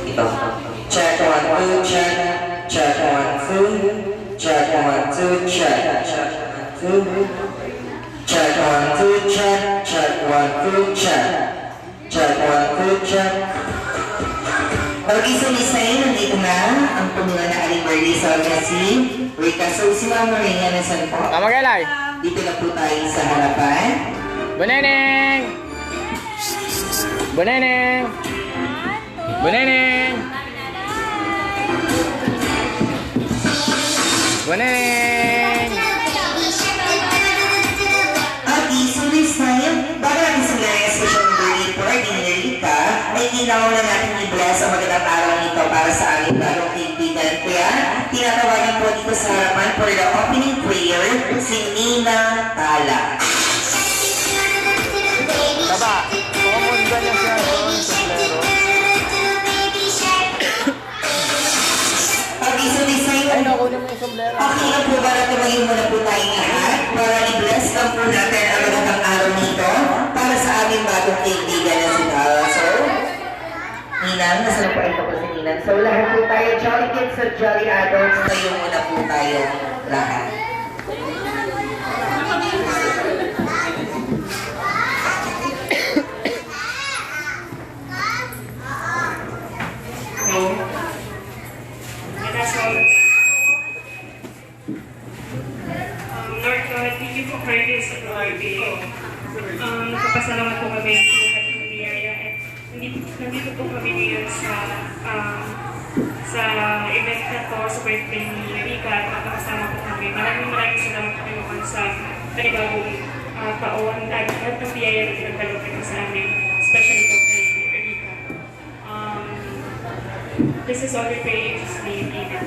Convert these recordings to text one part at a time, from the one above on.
Ito. Check 1, 2, check. Check 1, 2. Check 1, 2, check. Check 1, 2. Check 1, 2, check. Check 1, 2, check. Check 1, 2, check. Okay, so Lisay, nandito na ang punulan na Aliberdi sa si Rika. So, si Ma'am Maria, nasan po? Tama kailay. Dito na po tayo sa harapan. Buneneng! Buneneng! Buneneng! Buneneng! Okay, so Lisay, bago natin sila yung special birthday party ni Rika, ay kailangan na natin i-bless ang magandang araw nito para sa aming bagong kaibigan. Kaya, tinatawagan po dito sa harapan for the opening prayer, si Nina Tala. Taba, pumunta niya siya doon sa plero. Okay, so Lisay, Ay, nakunin mo yung sombrero. okay na po ba na tumagin muna po tayong lahat para i-bless lang po natin ang magandang araw nito para sa aming bagong kaibigan na si Tala. So, Ninang, nasa po ito po si Ninang. So, lahat po tayo, Jolly Kids at Jolly Adults, tayo muna po tayo lahat. Lord God, thank you for this birthday. Nagpapasalamat po kami sa lahat ng biyaya at nandito po kami ngayon sa event na to, sa birthday ni Rika at nakakasama po kami. Maraming salamat po Panginoon sa panibagong taon at lahat ng biyaya na pinagkaloob niyo sa amin, especially po kay Rika. This is all we pray in Jesus' name. Amen.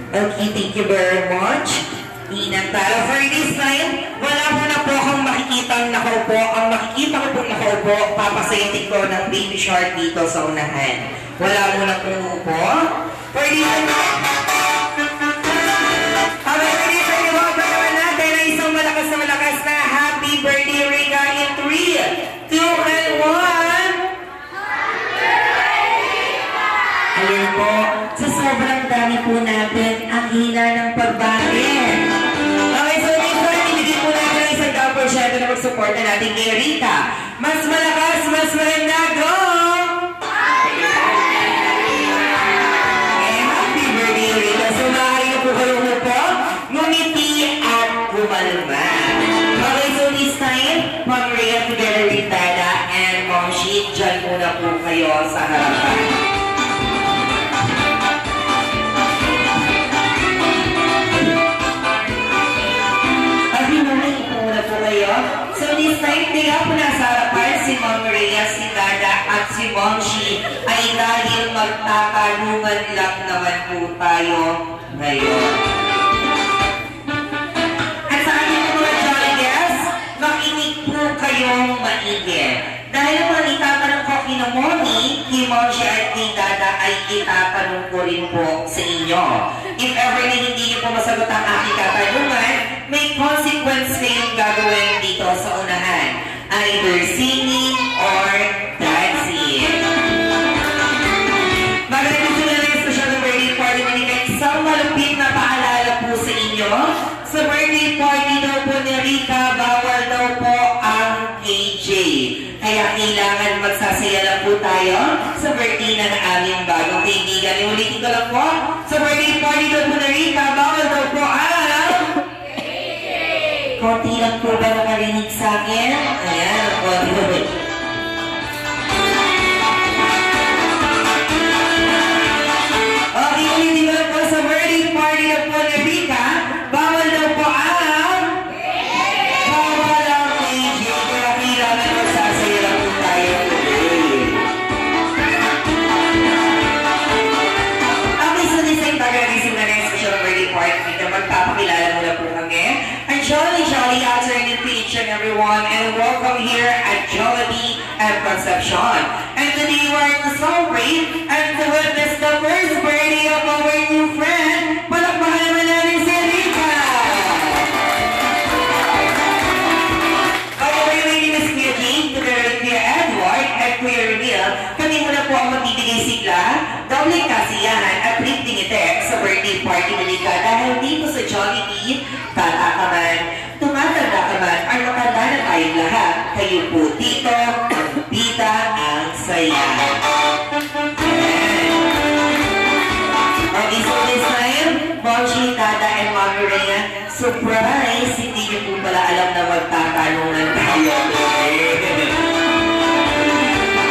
Okay, thank you very much. Ninang Tala, for this time, wala mo na po akong makikita nakaupo. Ang makikita ko pong nakaupo, papasayatin ko ng baby shark dito sa unahan. Wala mo na pong upo. For this time, welcome naman natin ang isang malakas na happy birthday, Rika, in 3, 2, and 1. Ayan po, sa sobrang dami po natin, ang hina ng pagbahin. Okay, so next time, ibigay po natin ang isang double shot na mag-supporta natin kay Rika. Mas malakas, mas maganda, go! Eh, happy birthday, Rika. So, maaari na po kayo po, ngumiti at kumalma. Okay, so this time, Ma'am Rhea together with Dada and Mom Sheet, dyan muna po kayo sa harapan. So this time, kaya po nasa harapan si Ma'am Rhea, si Dada at si Mom Shi ay dahil magtatanungan lang naman po tayo ngayon. At sa ating mga jolly guests, makinig po kayong maigi. Dahil mga itatanong ko kina Mommy, kay Mom Shi at kay Dada ay itatanong ko rin po sa inyo. If ever na hindi niyo po masagot ang aking katanungan, may consequence kayong gagawin dito sa unahan. Either singing or dancing. Magaling sila na yung special birthday party na nila. Isang malupit na paalala po sa inyo. Sa birthday party daw po ni Rika, bawal daw po ang KJ. Kaya kailangan magsasaya lang po tayo sa birthday na ng aming bagong kaibigan. Iulitin ko lang po, sa birthday party daw po ni Rika, bawal daw po ang konti lang po ba nakarinig sa akin? Ayan, konti po. Okay, ulitin ko lang po sa birthday party na po ni Rika, bawal daw po ang bawal ang KJ. Kaya kailangan magsasaya lang po tayo. Okay, so this time tagagising na rin special birthday party na magpapakilala muna po kami. Jolly afternoon to each and everyone, and welcome here at Jollibee and Concepcion. And today we are to celebrate and to witness the first birthday of our new friend. Palakpakan naman natin si Rika! By the way, my name is Kuya Jane, together with Kuya Edward, and Kuya Ramil, kami muna po ang magbibigay sigla, doble kasiyahan at lifting effect sa birthday party ni Rika dahil dito sa Jollibee, bata ka man, tumatanda ka man, ay matanda na tayong lahat. Kayo po dito, ang bida ang saya. Okay, so this time, Mochi, Dada, and Mami Rhea, surprise! Hindi niyo po pala alam na magtatanungan tayo.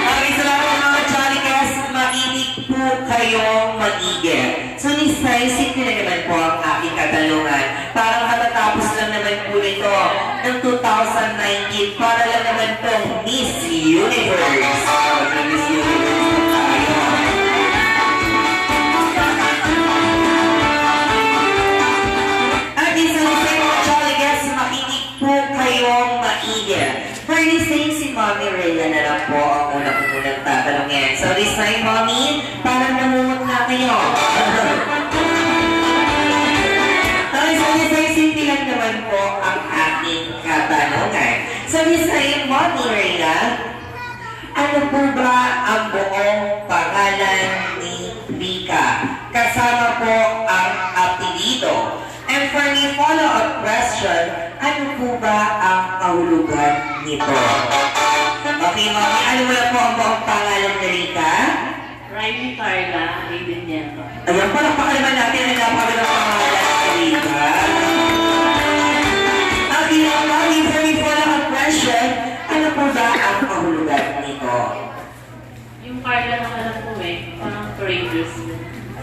Okay, salamat mga Jolly guests. Mainit po kayong mag-igil. So this time, simple na naman po ang aking katanungan. Parang matatapos lang naman po nito ng 2019 para lang naman pong Miss Universe. Miss Universe na tayo. For this time, si Mommy Rhea na lang po ang unang tatanungin. So this time, Mommy, parang namumot na kayo. Okay, so this time, simple lang naman po ang aking katanungan. So this time, Mommy Rhea, ano po ba ang buong pangalan ni Rika? Kasama po ang apelido. And for the follow-up question, ano po ba ang kahulugan nito? Okay, Mami, ano mo na po ang buong pangalan ni Rika? Riley Carla, Aiden Nieto. Ayan, palakpakan natin ang napakalang pangalan ni Rika. Okay, Mami, for the follow-up question, ano po ba ang kahulugan nito? Yung Carla na alam ko parang courageous.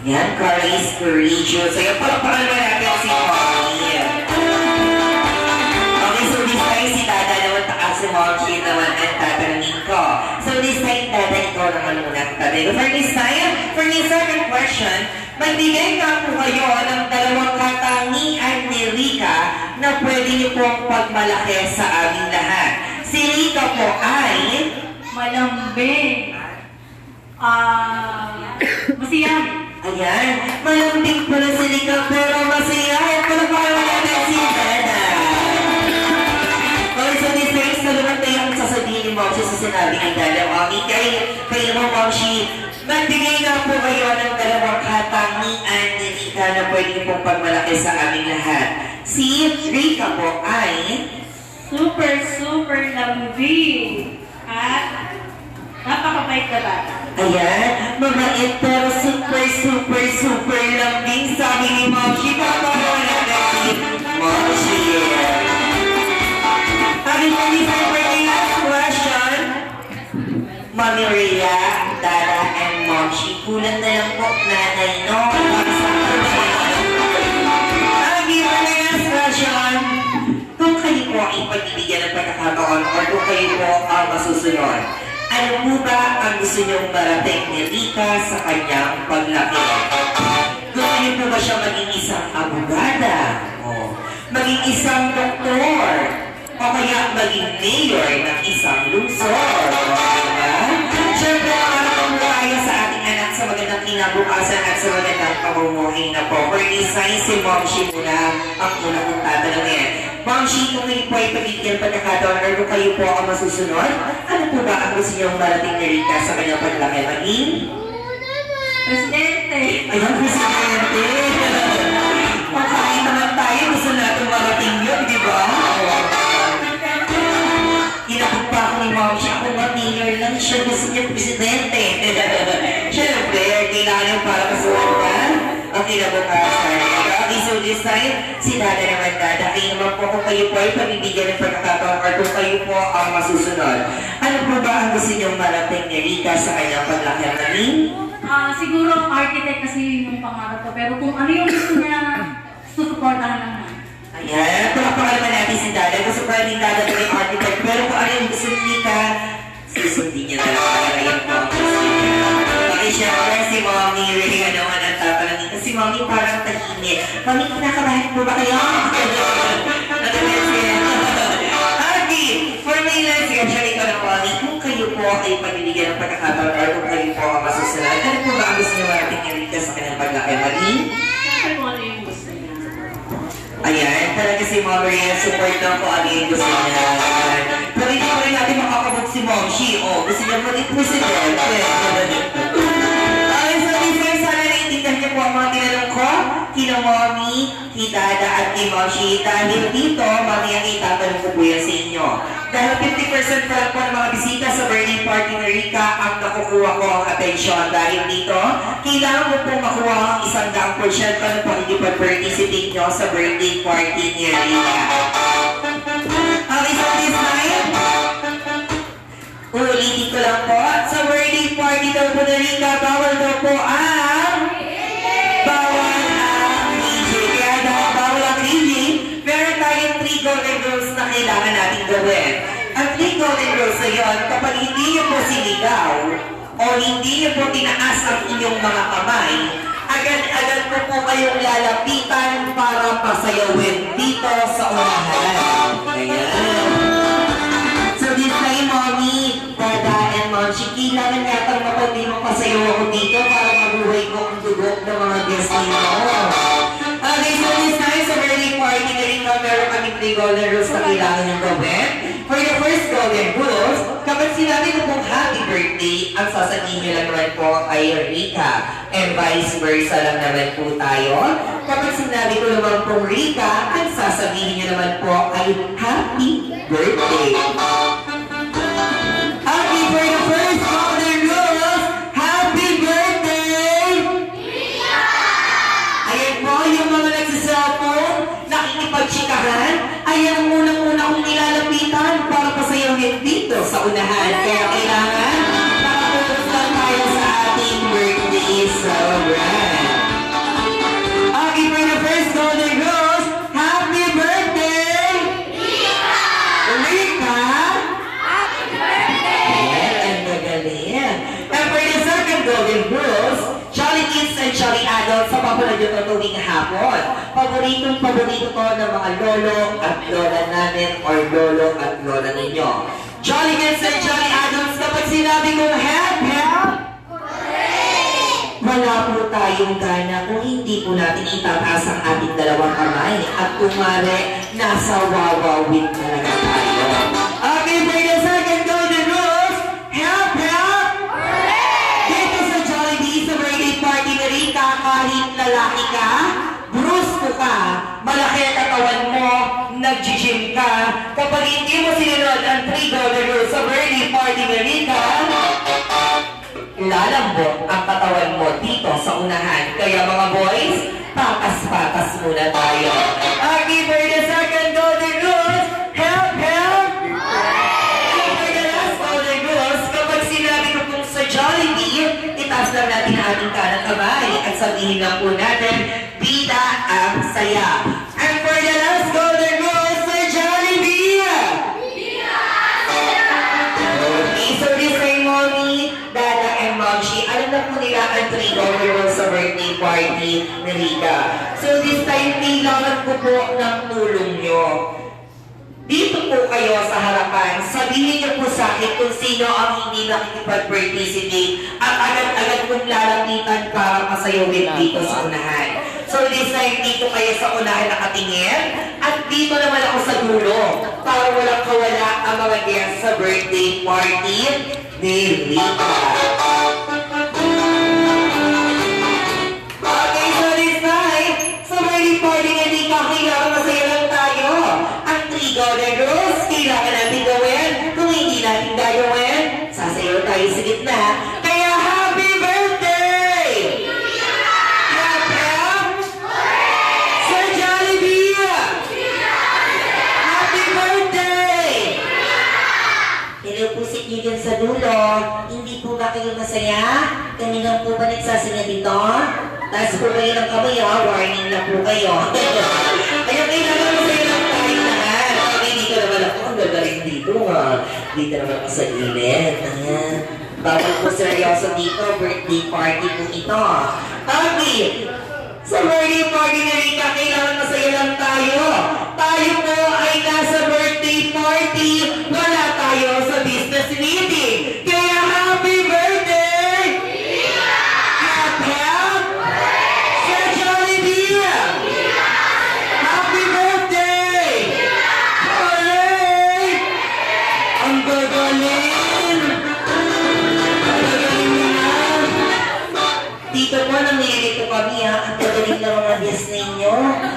Ayan, Carla is courageous. Ayan, palakpakan natin si Mami. Okay, so this time si Dada naman si Mochi naman ang tatanungin ko. So this time, Dada, ikaw naman muna ang tatanungin. For the second question, magbigay nga po kayo ng dalawang katangian ni Rika na pwede niyo pong pagmalaki sa aming lahat. Si Rika po ay Malambing. Masiyang. ayan, malambing pala si Rika pero masaya. Palakpakan natin si Dada. Okay, so this time, naman tayo ang sasabihin ni Mochi sa sinabi ni Dada. Mami, kayo mo, Mochi, magbigay na po kayo ng dalawang katangian ni Rika na pwede pong pagmalaki sa aming lahat. Si Rika po ay Super lambing. At napakabait na bata. ayan, mabait pero super lambing, sabi ni Mochi. Palakpakan natin si Mochi. Okay, for the last question, Mami Rhea, Dada, and Mochi, kulang na lang po nanay, no? Okay, for the last question, kung kayo po ang ipagbibigyan ng pagkakataon or kung kayo po ang masusunod, ano po ba ang gusto niyong marating ni Rika sa kanyang paglaki? Gusto niyo po ba siya maging isang abogada? O maging isang doktor? O kaya maging mayor ng isang lungsod? Diba? Siyempre, ang tayo sa ating anak sa magandang kinabukasan at sa magandang pamumuhay na po. For this time, si Momshi muna ang una kong tatanungin. Momshi, kung kayo po ay pagigyan pagkakataon or kung kayo po ang masusunod, ano po ba ang gusto niyong marating ni Rika sa kanyang paglaki? Maging? Presidente. Ayun, Presidente! Makain naman tayo, gusto natin marating yun, di ba? Inabot pa ako ni Momshi, ako mayor lang siya, gusto niya Presidente. Siyempre, kailangan para kasuhan ka. Okay na bukasan. Okay, so this time, si Dada naman, Dada. Kayo naman po kung kayo po ay pabibigyan ng pagkakataon or kung kayo po ang masusunod. Ano po ba ang gusto niyong marating ni Rika sa kanyang paglaki? Maging? Siguro architect kasi yung pangarap ko. Pero kung ano yung gusto niya, susuportahan naman. Ayan, palakpakan naman natin si Dada. Gusto pa rin Dada po yung architect. Pero kung ano yung gusto ni Rika, susundin niya na lang para yan po ang gusto niya. Okay, syempre si Mommy Rhea naman ang tatanungin. Kasi Mommy parang tahimik. Mommy, kinakabahan po ba kayo? Okay, for me lang, sige, ikaw na Mommy, kung kayo po ay pagbibigyan ng pagkakataon or kung kayo po ang masusunod, ano po ba ang gusto niyo marating ni Rika sa kanyang paglaki? Maging? Siyempre kung ano yung gusto niya. Ayan, talaga si Mommy Rhea, support lang ko ano yung gusto niya. Pero hindi ko rin natin makakabot si Momshi Mochi. O, gusto niya maging presidente. Okay, so this time, sana naiintindihan niyo po ang mga tinanong ko. Kina Mommy, kay Dada at kay Mochi. Dahil dito, mamaya itatanong ko po yan sa inyo. Dahil 50% pa lang po ng mga bisita sa birthday party ni Rica ang nakukuha ko ang atensyon. Dahil dito, kailangan mo po makuha ang 100% pa ng pakikipag-participate nyo sa birthday party ni Rica. Okay, so this time, ulitin ko lang po, sa birthday party daw po ni Rica, bawal daw po ang DJ. Kaya dahil bawal ang DJ, meron tayong 3 golden rules na kailangan natin gawin. Ang 3 golden rules na yun, kapag hindi niyo po sinigaw o hindi niyo po tinaas ang inyong mga kamay, agad-agad po kayong lalapitan para pasayawin dito sa unahan. Ayan. So this time, Mommy, Dada, and Mochi, kailangan yata mapag-di mapasayaw ako dito para mabuhay ko ang dugo ng mga guests ninyo. Okay, so this time, sa birthday party na rin meron kaming 3 golden rules na kailangan yung gawin. For the first golden rules, kapag sinabi ko pong happy birthday, ang sasabihin nyo lang naman po kay Rica. And vice versa lang naman po tayo. Kapag sinabi ko naman pong Rica, ang sasabihin nyo naman po ay happy birthday. Okay, for the first golden rules, happy birthday! Ayan po, yung mga nagsiselfone, nakikipagtsikahan, ayan ang unang-una kong nilalapitan para pasayawin dito sa unahan. Kaya kailangan makaputos lang tayo sa ating birthday celebration. Okay, for the first golden rules, happy birthday! Rica! And magaling. And for the second golden rules, Jolly Kids and Jolly Adults sa papunod yung tutuwing hapon. Paborito ko ng mga lolo at lola namin or lolo at lola ninyo. Jolly Kids and Jolly Adults, kapag sinabi kong help, wala po tayong gana kung hindi po natin itataas ang ating dalawang kamay at kumare, nasa wawawin talaga tayo. Okay, for the second golden rules, help! Dito sa Jollibee, sa birthday party ni Rica, kahit lalaki ka, brusko ka, malaki ang katawan mo, nag-gym ka, kapag hindi mo sinunod ang 3 golden rules sa birthday party ni Rica, lalambot ang katawan mo dito sa unahan. Kaya mga boys, patas-patas muna tayo. Okay, for the second golden rules, help! And for the last golden rules, kapag sinabi ko kung sa Jollibee, itaas lang natin ang ating kanang kamay at sabihin lang po natin, bida ang saya. And for the last golden rules, sa Jollibee, okay, so this time, Mommy, Dada, and Mochi, alam na po nila ang 3 golden rules sa birthday party ni Rica. So this time, kailangan ko po ng tulong nyo. Dito po kayo sa harapan, sabihin niyo po sa akin kung sino ang hindi nakikipag-participate at agad-agad kong lalapitan para masayawin dito sa unahan. So this time, dito kayo sa unahan nakatingin at dito naman ako sa dulo para walang kawala ang mga guests sa birthday party ni Rica. Okay, so this time, sa birthday party ni Rica, kailangan masaya lang tayo. Ang 3 golden rules, kailangan natin gawin. Kung hindi natin gagawin, sasayaw tayo sa gitna. Kaya happy birthday! Sir Jollibee! Happy birthday! Hello po si Kigan sa dulo. Hindi po ba kayo masaya? Kami lang po ba nagsasaya dito? Taas po kayo ng kamay, warning lang po kayo. Kaya kailangan masaya lang tayo lahat. Okay, dito naman ako. Ang gagaling dito Dito naman ako sa init. Ayan. Bawal po seryoso dito. Birthday party po ito. Okay. Sa birthday party ni Rica, kailangan masaya lang tayo. Tayo po ay nasa birthday party. Wala tayo sa business meeting. Kaya happy birthday! Sir Jollibee! Happy birthday! Hooray! Ang gagaling!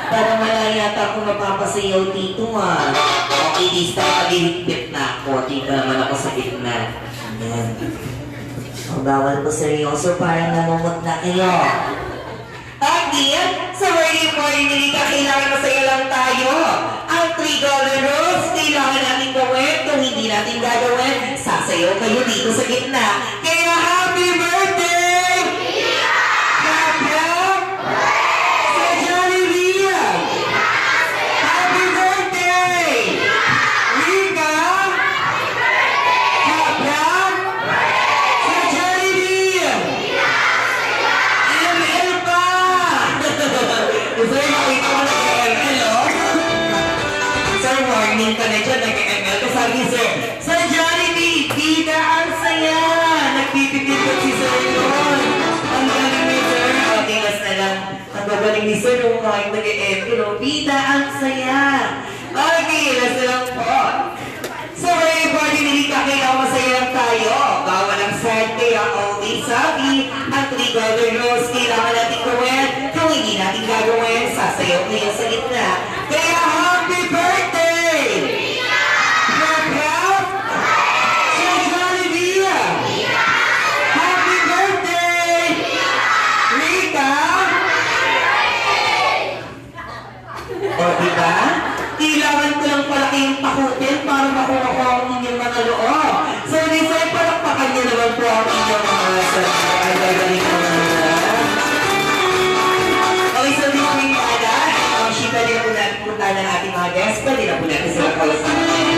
Para wala yata akong mapapasayaw dito ha. Okay, this time malilipit na ako. Dito naman ako sa gitna. Ayan. Ang bawal ko seryoso, parang namumot na kayo. Again, sa wedding party ni Rika, kailangan masaya lang tayo. Ang $3 rules, kailangan natin gawin. Kung hindi natin gagawin, sasayaw kayo dito sa gitna. Kaya happy birthday! Happy sa Jollibee! Happy birthday! Rika! Happy sa Jollibee! ML pa! Gusto rin makita mo nag-ML, oh? Sir, warning ka na dyan, nag-ML ka. Sabi, sir, sa Jollibee, bida ang saya! Nagpipipid ko si Sir Ron. Ang galing ni Sir. Okay, last na lang. Ang gagaling ni Sir, yung kahit nag-ML, oh, bida ang saya! Okay, last na lang po. So, wedding party ni Rika, kailangan masaya lang tayo. Bawal ang sad, kaya always sabi. Ang $3 rules, kailangan natin gawin. Kung hindi natin gagawin, sasayaw kayo sa gitna. Kaya happy birthday! Rika! Sa Jollibee! Happy birthday! Rika! O, diba? Kailangan ko lang pala kayong takutin para makuha ko ang inyong mga loob. So, Lisa, palakpakan niyo naman po ang inyong mga ay gagaling ko na okay, so this week, shita din po natin punta ng ating mga guests. Pwede na po natin sila kausapin.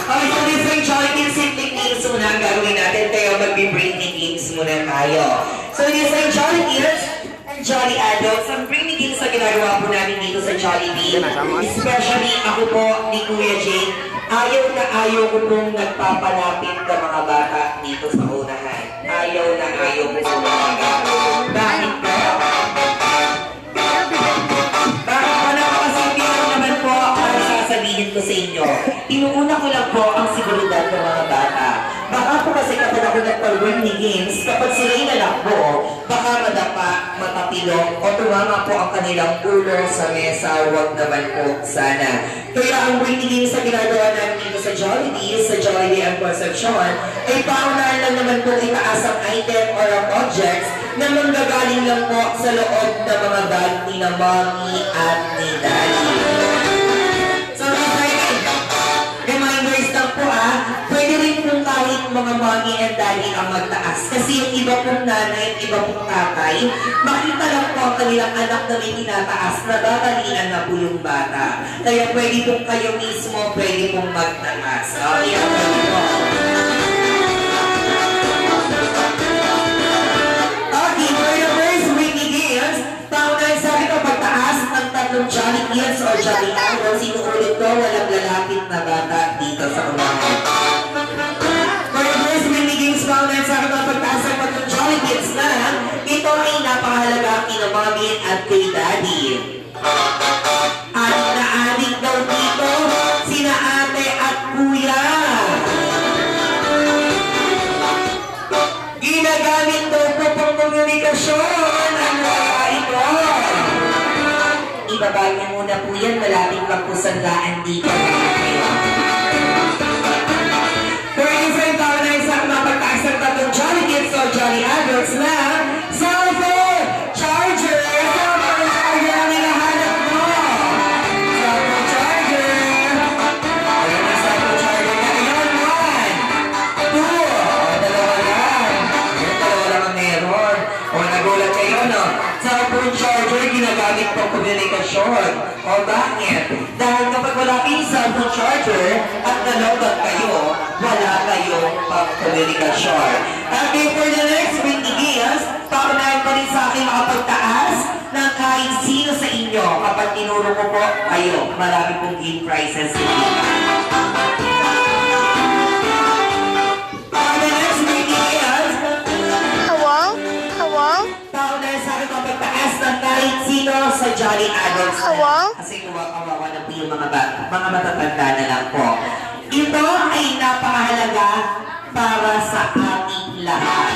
Okay, so this week, Jolly Kids Simple Games muna ang gagawin natin. Kaya mag-be-brainy games muna tayo. So, this week, Jolly Kids and Jolly Adults, ang brainy games na ginagawa po natin dito sa Jollibee. Especially ako po ni Kuya Jane, ayaw ko pong nagpapalapit ka mga bata dito sa unahan. Ayaw ko po mga. Bakit ba? Bakit pa napakasimple naman po ang sasabihin ko sa inyo. Inuuna ko lang po ang seguridad ng mga bata. Baka po kasi kapag ako nagpalwin ni games, kapag sila'y nalakbo, baka madapa, matapilok, o tumama po ang kanilang ulo sa mesa, huwag naman po sana. Kaya ang winning games na ginagawa namin dito sa Jollibee, sa Jollibee and Concepcion, ay paunahan lang naman po itaas ang item or ang objects na manggagaling lang po sa loob ng mga bag ni na mommy at ni daddy. So, reminders lang po pwede rin pong kahit mga mommy and daddy ang magtaas. Kasi yung iba pong nanay at iba pong tatay, makita lang po ang kanilang anak na may tinataas, natatalian na po yung bata. Kaya pwede pong kayo mismo, pwede pong magtaas. Okay, pwede po. Okay, for the first winning games, paunahan sabi ko pagtaas ng tatlong Jolly Kids or Jolly Adults, sinuulit ko, walang lalapit na bata dito sa unahan. For the first winning games, paunahan sabi ko pagtaas ng tatlong Jolly Kids na, ito ay napakahalaga kina mommy at kay daddy. Adik na adik daw dito, sina ate at kuya. Ginagamit daw po pang komunikasyon ang mga ito. Ibaba niyo muna po yan, malapit lang po sandaan dito. For instance, tawag na isang mapagtaas ng tatlong Jolly Kids o Jolly Adults na cellphone charger. Cellphone charger ang hinahanap mo. Cellphone charger. Ayan na cellphone charger na. Ayan, 1, 2. O, dalawa lang. Ayan, dalawa lang ang meron. O, nagulat kayo, no? Cellphone charger, ginagamit pang komunikasyon. O, bakit? Dahil kapag wala kayong cellphone charger at nalobat kayo, wala kayong pang komunikasyon. Okay, for the next winning games, paunahan ko rin sa akin makapagtaas ng kahit sino sa inyo. Kapag tinuro ko po, kayo, marami pong game prizes. For the next winning games, paunahan sa akin makapagtaas ng kahit sino sa Jolly Adults. Kasi kawawa na po yung mga matatanda na lang po. Ito ay napakahalaga para sa ating lahat.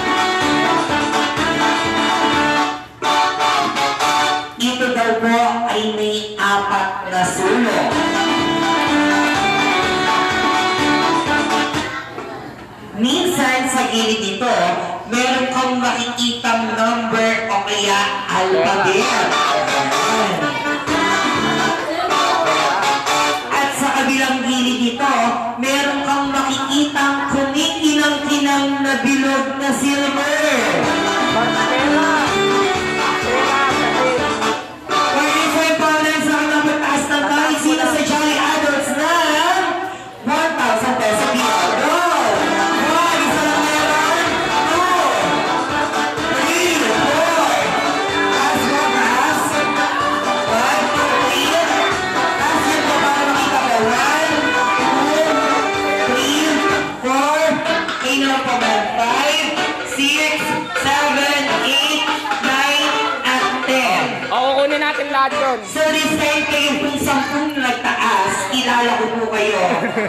Ito daw apat na sulok. Minsan sa gilid nito, meron kang makikitang number o kaya alphabet. At sa kabilang gilid nito, meron kang makikitang kumikinang-kinang na bilog na silver. Pwede pa sa mataas ng tayo sila sa Jolly Adults na 1,000 peso bill. Go! One, isa lang meron. Two, three, four. Taas mo, taas. One, two, three. Taas yun po para makita ko. One, two, three, four. Kayo naman po ba? 5, 6, 7, 8, 9, at 10. O, kukunin natin lahat yun. So this time kayo kung 10 nagtaas, kilala ko po kayo.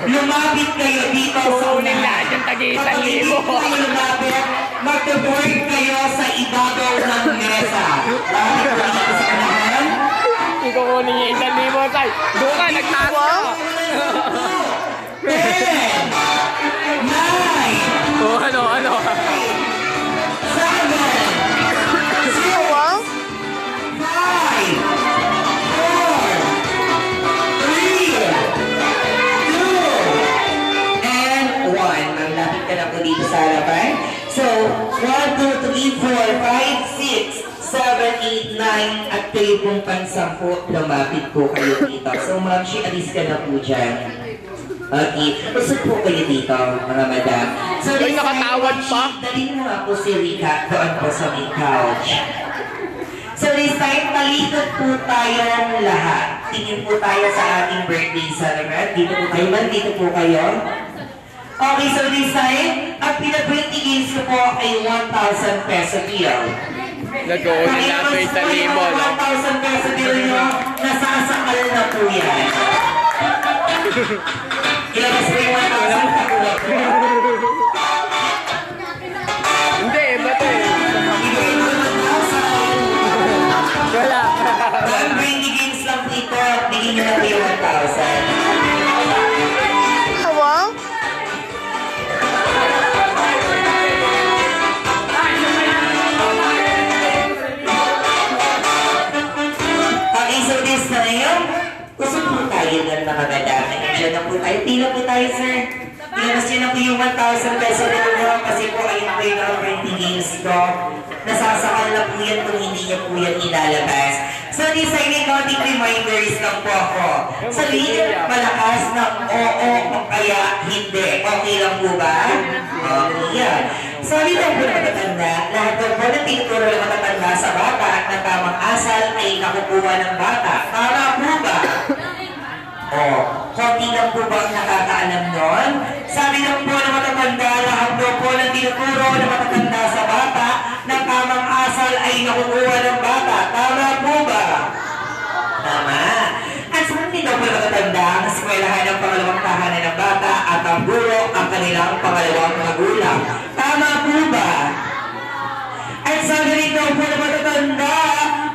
Lumapit kayo dito sa Kukunin unahan. lahat yung tagi-1,000. Kapag hindi po kayo lumapit, mag-board kayo sa ibabaw ng mesa. Lapit po dito sa unahan. Kukunin yung 1,000, tay. Doon ka, nagtaas ka. 10, 9, O, ano? 7, sa harapan. So, 1, 2, 3, 4, 5, 6, 7, 8, 9, at kayo pong pansampu, lumapit po kayo dito. So, ma'am, alis ka na po dyan. Okay. Usap po kayo dito, mga madam. So, Ay, nakatawad pa. Dalhin mo nga po si Rika doon po sa may couch. So this time, talikod po tayong lahat. Tingin po tayo sa ating birthday celebrant. Dito po kayo man, dito po kayo. Okay, so this time, ang pinag-20 games ko po ay 1,000 peso bill. Nag-kukunin natin yung 1,000, no? 1,000 peso bill nyo, nasasakal na po yan. Ilabas mo yung 1,000 kakuha po. Hindi, ba't eh? Ibigay mo yung 1,000. Wala. Dahil 20 games lang dito, bigyan nyo na po yung 1,000. Okay, so this time, kusog po tayo ng mga madami. Diyan na po tayo. Tila po tayo, sir. Ilabas nyo na po yung 1,000 peso na po kasi po ayun po yung mga 20 games ko. Nasasakal na po yan kung hindi niya po yan ilalabas. So, this ay may counting reminders lang po ako. Sabihin malakas ng oo o kaya hindi. Okay lang po ba? Okay yan. Sabi daw po ng matatanda, lahat daw po ng tinuturo ng matatanda sa bata na tamang asal ay nakukuha ng bata. Tama po ba? Oh, konti lang po ba ang nakakaalam nun? Sabi lang po ng matatanda, lahat daw po ng tinuturo ng matatanda sa bata na tamang asal ay nakukuha ng bata. Tama po ba? Tama. At sumunod daw po ng matatanda ang eskwelahan ng pangalawang tahanan ng bata at ang guro ang kanilang pangalawang magulang. Tama po ba? At sabi rin daw po ng matatanda,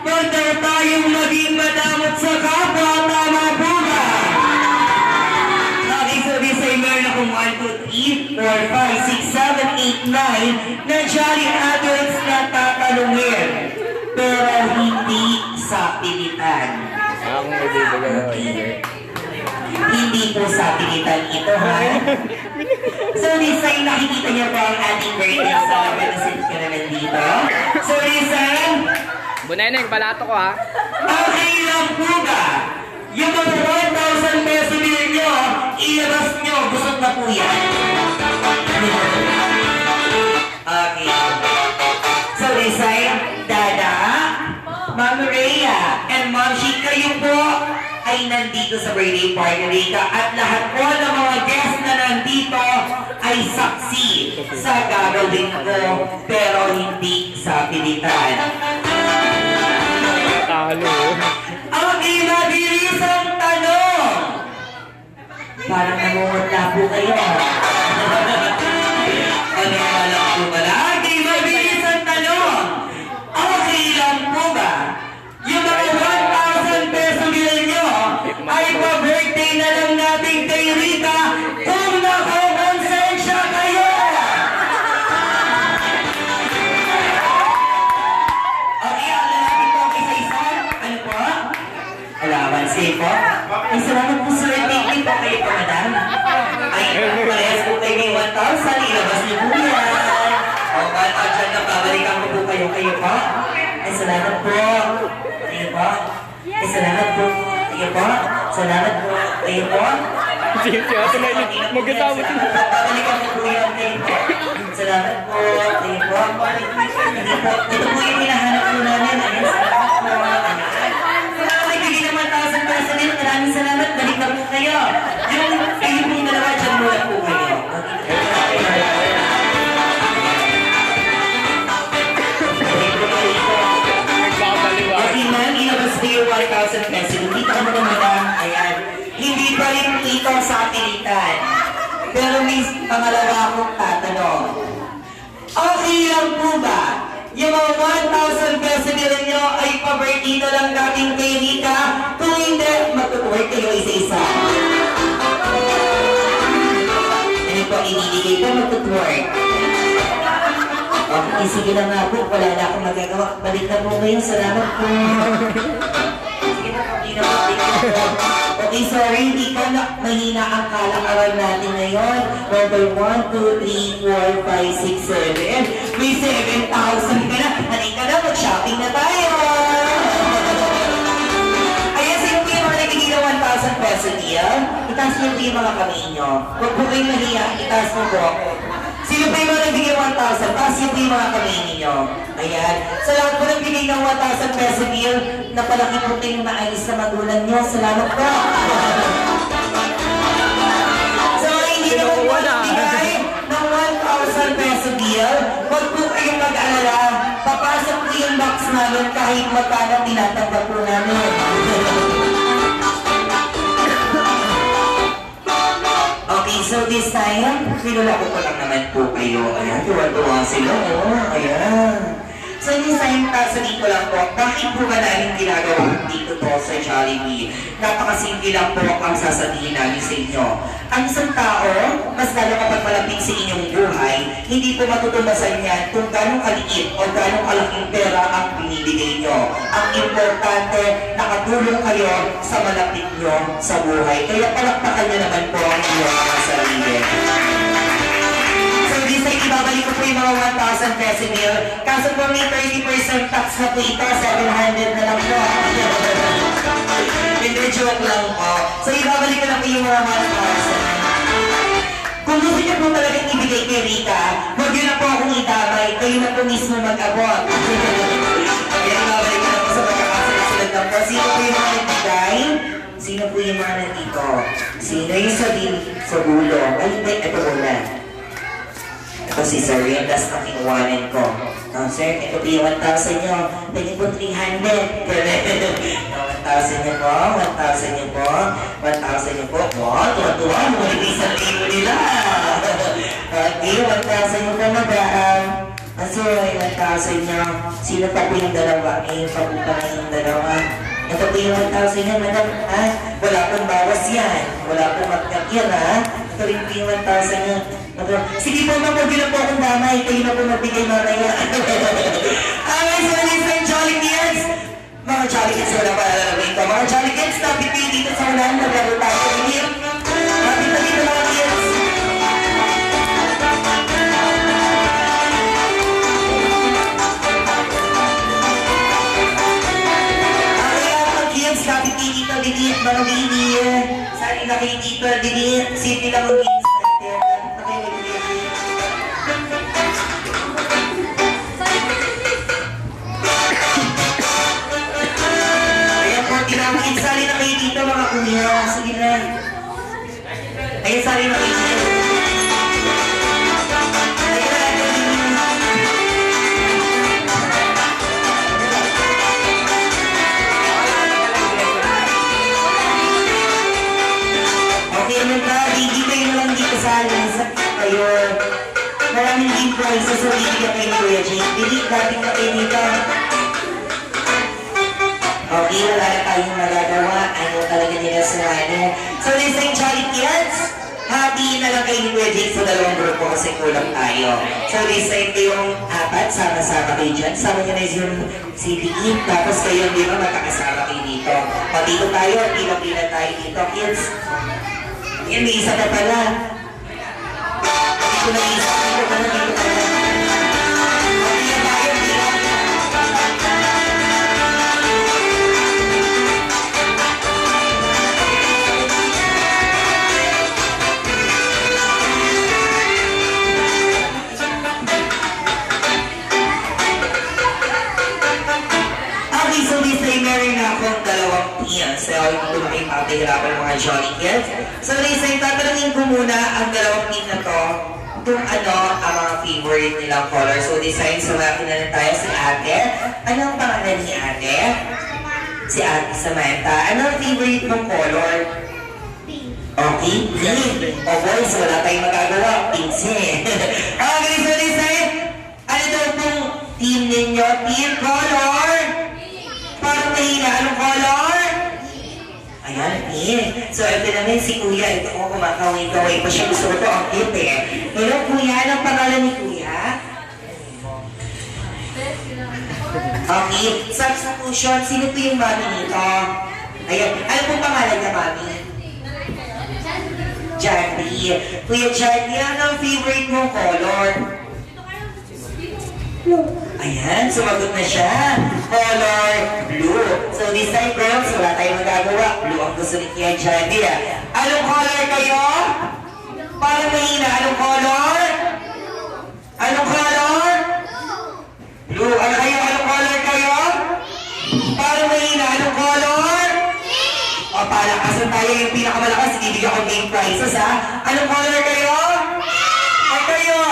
huwag daw tayong maging madamot sa kapwa. Tama po ba? Okay, so this ay meron akong 1, 2, 3, 4, 5, 6, 7, 8, 9 na Jolly Adults na tatanungin. Pero hindi sa pilitan. Ako magbibigay ng Hindi po sa pilitan ito, ha? So this ay nakikita niyo po ang ating birthday celebrant na sit ka naman dito. So this ay, Buneneng, balato ko ha. okay lang po ba? Yung mga 1,000 peso bill nyo, ilabas nyo, busog na po yan. Okay. So this ay, Dada, Ma'am Rhea, and Ma'am Shi, kayo po ay nandito sa birthday party Rika at lahat po ng mga guests na nandito ay saksi sa gagawin ko pero hindi sa pilitan. Talo. Ang inabilis ang tanong! Parang namumutla po kayo. Ano nga lang po pala? Ang inabilis ang tanong! Okay lang po ba? Yung mga 1,000 peso bill nyo, Kayo po? Ay, salamat po. Kayo po? Ay, salamat po. Kayo po? Salamat po. Kayo po? Sige, ate Lily. Magkasama din. Babalikan ko po yun. Kayo po. Salamat po. Kayo po. Hindi po. Ito po yung hinahanap po namin. Ayun, salamat po. Ay, bigyan naman 1,000 pesos din. Maraming salamat. Balik na po kayo. Yung kayo pong dalawa, dyan muna po kayo. Babaliwan. Okay, ma'am, ilabas ko yung 1,000 pesos. Hindi ka mo naman, ayan. Hindi pa rin ito sa pilitan. Pero may pangalawa akong tatanong. Okay lang po ba? Yung mga 1,000 pesos nila nyo ay paborito lang natin kay Rika. Kung hindi, magtutuwag kayo isa-isa. Ano po, inibigay ko magtutuwag. Okay, sige lang nga po. Wala na akong magagawa. Balik na po ngayon. Salamat po. Sige na po, hindi na po. Okay, sorry. Hindi ka na mahina ang kalakaran natin ngayon. Number 1, 2, 3, 4, 5, 6, 7. May 7,000 ka na. Halika na, mag-shopping na tayo. Ayan, sino po yung mga nagiging na 1,000 pesos niya? Itaas niyo po yung mga kamay niyo. Huwag po kayong nahiya. Itaas mo po. Sino pa yung mga nagbigay 1,000? Taas yung po yung mga kamay ninyo. Ayan. Sa lahat po nagbigay ng 1,000 peso meal, napalaki po kayong maayos sa magulang nyo. Salamat po. Sa mga hindi naman po nagbigay ng 1,000 peso meal, huwag po kayong mag-alala. Papasok po yung box namin kahit magkano tinatanggap po namin. Okay, so this time, pinulako ko lang naman po kayo. Ayan, tuwa-tuwa sila. Oh, ayan. So this time, sasabihin ko lang po, bakit po ba namin ginagawa dito po sa Jollibee? Napakasimple lang po ang sasabihin namin sa inyo. Ang isang tao, mas lalo kapag malapit sa inyong buhay, hindi po matutunasan yan kung gano'ng kaliit o gano'ng kalaking pera ang binibigay nyo. Ang importante, nakatulong kayo sa malapit nyo sa buhay. Kaya palakpakan nyo naman po ang inyong mga sarili. So this time, ibabalik ko po yung mga 1,000 peso meal. Kaso po may 30% tax na po ito, 700 na lang po. Hindi, joke lang po. So ibabalik ko lang po yung mga 1,000. Kung gusto niyo po talagang ibigay kay Rika, huwag yun na po akong idamay. Kayo na po mismo mag-abot. Kaya ibabalik ko na po sa pagkakasunod lang po. Sino po yung mga nagbigay? Sino po yung mga nandito? Sino yung sa dulo? Ay, hindi. Ito muna. Ito si Sir, yung last na kinuwanan ko. Sir, ito po yung 1,000 nyo. Pwede po 300. 1,000 nyo po, 1,000 nyo po, 1,000 nyo po. Wow, tuwa-tuwa, mga 1,000 nila. Okay, 1,000 nyo po, madam. Sir, 1,000 nyo. Sino pa po yung dalawa? Ayun pa po pa yung dalawa. Ito po yung 1,000 nyo, madam. Ha? Wala pong bawas yan. Wala pong magkakir, ha? Ito rin po yung 1,000 nyo. Sige po, ma'am, huwag na po akong damay. Kayo na po magbigay mamaya. Alright, so listen, Jolly Kids. Mga Jolly Kids, wala pa alalawin ko. Mga Jolly Kids, tapit kayo dito sa ulan. Naglaro tayo. Tapit na dito mga kids. Alright, mga kids, tapit kayo dito. Didit, mga baby. Saan na kayo dito? Didit, simple lang ang kids. Sali na kayo dito mga kuya. Sige na. Ayun, sali na kayo dito. Ayun na okay, ano ba? Hindi kayo na lang dito sa akin. Kayo. Maraming game prizes sa bibigyan kayo ni Kuya Jake. Bilig, dating na kayo dito. Okay, wala na tayong magagawa. Ano talaga nila sa ano. So, listen, Jolly Kids. Happy na lang kayo ni Kuya Jake sa dalawang grupo kasi kulang tayo. So, listen, kayong apat, sama-sama kayo dyan. Sama nyo na yung CDE. Tapos kayo, di ba, magkakasama kayo dito. O, dito tayo, pila-pila tayo dito, kids. Yan, may isa pa pala. Dito na isa. Dito pala, dito pala. Okay, tayo, dito. So, ito na yung papahirapan ng mga Jolly Kids. So, Lisa, tatanungin ko muna ang dalawang team na to kung ano ang mga favorite nilang color. So, design sa makina na tayo si Ate. Anong pangalan ni Ate? Si Ate Samantha. Anong favorite mong color? Okay, pink. O boys, wala tayong magagawa. Pink eh. Okay, so design. Ano daw pong team ninyo? Team color? Parang mahina. Anong color? Ayan, pink. So, ito naman si Kuya. Ito ko kumakaway-kaway pa siya. Gusto ko ito ang cute eh. Hello, Kuya. Anong pangalan ni Kuya? Okay. Substitution. Sino po yung mami nito? Ayan. Ano pong pangalan niya, mami? Jandy. Kuya Jandy, anong favorite mong color? Ayan, sumagot na siya. Color blue. So this time, girls, wala tayong magagawa. Blue ang gusto ni Kuya Jandy. Anong color kayo? Parang mahina. Anong color? Anong color? Blue. Ano kayo? Anong color kayo? Parang mahina. Anong color? O, palakasan tayo yung pinakamalakas. Ibigyan ko game prizes, ha? Anong color kayo? Ay, kayo?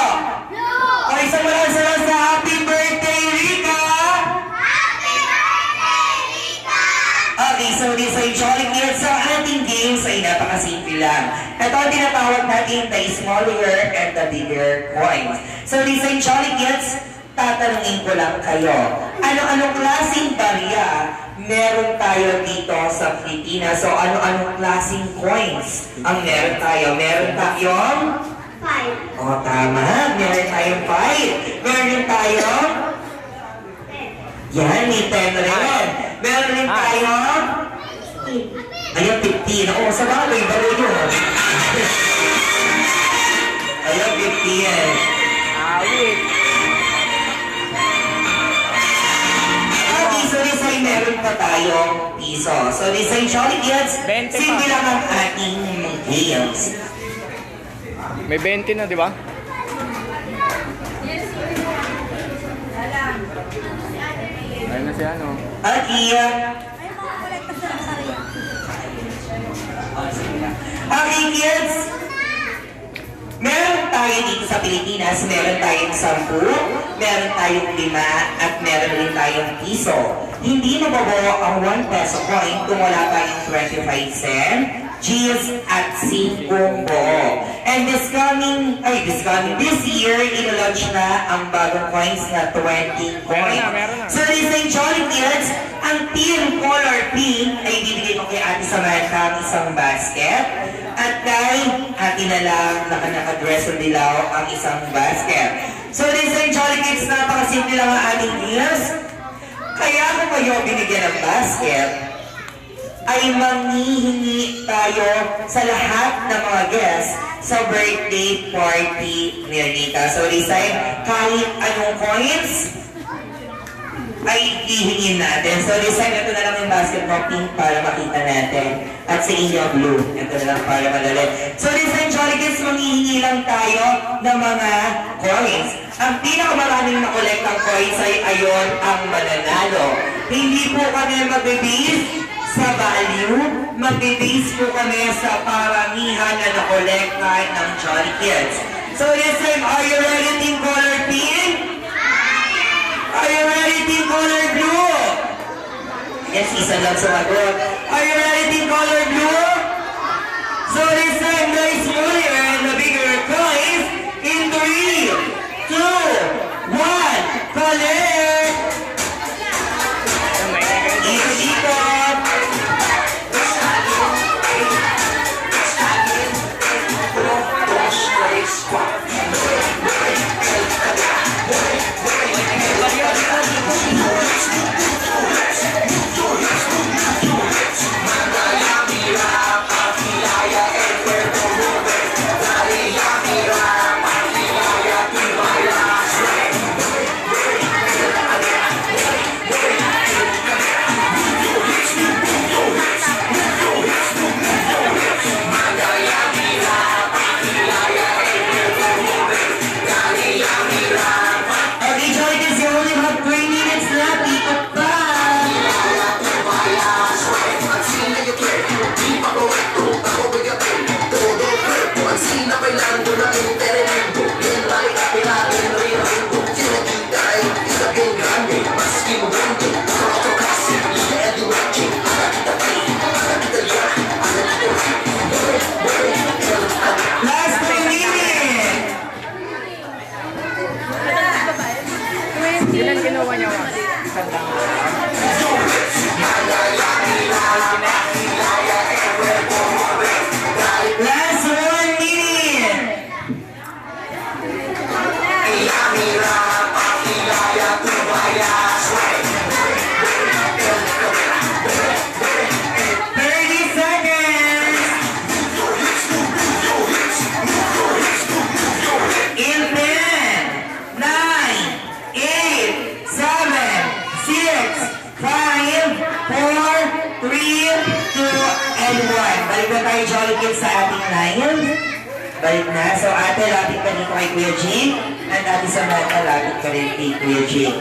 O, isang maraming salamat sa happy birthday, Rika! Okay, so this ay Jolly Kids. So, ating games ay napakasimple lang. Ito ang tinatawag natin the smaller and the bigger coins. So, this ay Jolly Kids, tatanungin ko lang kayo. Ano-anong klaseng barya meron tayo dito sa Pilipinas? So, ano-anong klaseng coins ang meron tayo? Meron tayong? 5. O, tama. Meron tayong 5. Meron tayong? 10. Yan, may 10 rin. Meron rin tayong? 15. Ayun, 15. Oo, sa bagay, balo yun. Ayun, 15. Awit. So, design meron pa tayong piso. So, design Jolly Kids, 20 pa. simple lang ang ating games. May 20 na, di ba? Ayun na si ano. Okay. Okay, kids. Meron tayo dito sa Pilipinas, meron tayong 10, meron tayong 5, at meron rin tayong piso. Hindi mababawa ang 1 peso coin kung wala tayong 25 cent, G's at 5 buo. And this year, ino-launch na ang bagong coins na 20 coins. Meron na. So, listen, Jolly Kids, ang team color pink ay bibigay ko kay Ate Samantha ang isang basket. At kay Ate na lang naka-dress ng dilaw ang isang basket. So, listen, Jolly Kids, napakasimple lang ang ating deals. Kaya kung kayo binigyan ng basket, ay manghihingi tayo sa lahat ng mga guests sa birthday party ni Rika. So, decide kahit anong coins ay hihingin natin. So, decide ito na lang yung basketball pink para makita natin. At sa inyo, blue. Ito na lang para madali. So, decide, Jolly Kids, manghihingi lang tayo ng mga coins. Ang pinakamaraming nakolektang coins ay ayon ang mananalo. Hindi po kami mag-base sa value, mag-base po kami sa paramihan na nakolekta ng Jolly Kids. So this time, are you ready, team color pink? Are you ready, team color blue? Yes, isa lang sumagot. Are you ready, team color blue? So this time, the smaller and the bigger coins in 3, 2, 1, collect! Ikot-ikot! Ilan kinuha niya, Wax? Isang lang. Last 1 minute. Thirty seconds. In 10, 9, 8, 7, 6, 5, 4, 3, 2, and 1. Balik na tayo, Jolly Kids, sa ating line. Balik na. So, ate, lapit ka dito kay Kuya Jing. At ate Samantha, lapit ka rin kay Kuya Jing.